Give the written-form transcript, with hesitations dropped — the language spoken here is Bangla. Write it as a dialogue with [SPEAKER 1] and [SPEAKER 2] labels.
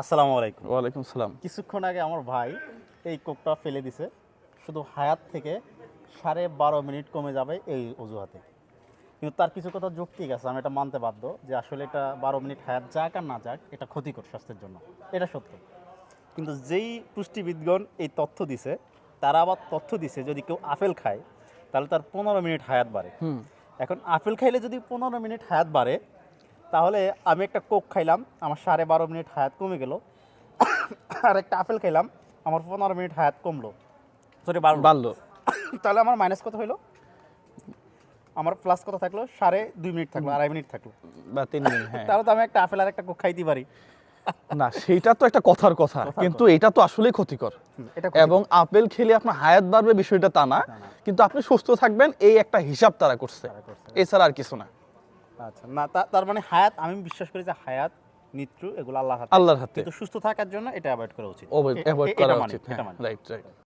[SPEAKER 1] আসসালামু আলাইকুম।
[SPEAKER 2] ওয়ালাইকুম সালাম।
[SPEAKER 1] কিছুক্ষণ আগে আমার ভাই এই কোকটা ফেলে দিছে, শুধু হায়াত থেকে 12.5 মিনিট কমে যাবে এই অজুহাতে। কিন্তু তার কিছু কথা যৌক্তিক আছে, আমি এটা মানতে বাধ্য যে আসলে এটা 12 মিনিট হায়াত যাক আর না যাক, এটা ক্ষতিকর স্বাস্থ্যের জন্য, এটা সত্য। কিন্তু যেই পুষ্টিবিদগণ এই তথ্য দিছে, তারা আবার তথ্য দিছে যদি কেউ আপেল খায় তাহলে তার 15 মিনিট হায়াত বাড়ে। এখন আপেল খাইলে যদি 15 মিনিট হায়াত বাড়ে, তাহলে আমি একটা কোক খাইলাম, আমার 12.5 মিনিট হায়াত কমে গেল, আর একটা আপেল খাইলাম, আমার 15 মিনিট হায়াত কমলো, সরি
[SPEAKER 2] বাড়লো
[SPEAKER 1] তাহলে আমার মাইনাস কত হইলো? আমার প্লাস কত থাকলো? 2.5 মিনিট থাকলো, 2.5 মিনিট থাকলো।
[SPEAKER 2] বা 3 দিন, হ্যাঁ।
[SPEAKER 1] তাহলে তো আমি একটা আপেল আর একটা কোক খাইতে পারি।
[SPEAKER 2] না, সেইটা তো একটা কথার কথা, কিন্তু এটা তো আসলেই ক্ষতিকর।
[SPEAKER 1] এটা
[SPEAKER 2] এবং আপেল খেলে আপনার হায়াত বাড়বে বিষয়টা তা না, কিন্তু আপনি সুস্থ থাকবেন এই একটা হিসাব তারা করছে, এছাড়া আর কিছু না।
[SPEAKER 1] আচ্ছা, না তার মানে হায়াত, আমি বিশ্বাস করি যে হায়াত, মৃত্যু এগুলো আল্লাহর হাতে।
[SPEAKER 2] আল্লাহর হাতে,
[SPEAKER 1] কিন্তু সুস্থ থাকার জন্য এটা অ্যাভয়েড করা উচিত।
[SPEAKER 2] অ্যাভয়েড করা উচিত।
[SPEAKER 1] এটা মানে
[SPEAKER 2] রাইট রাইট।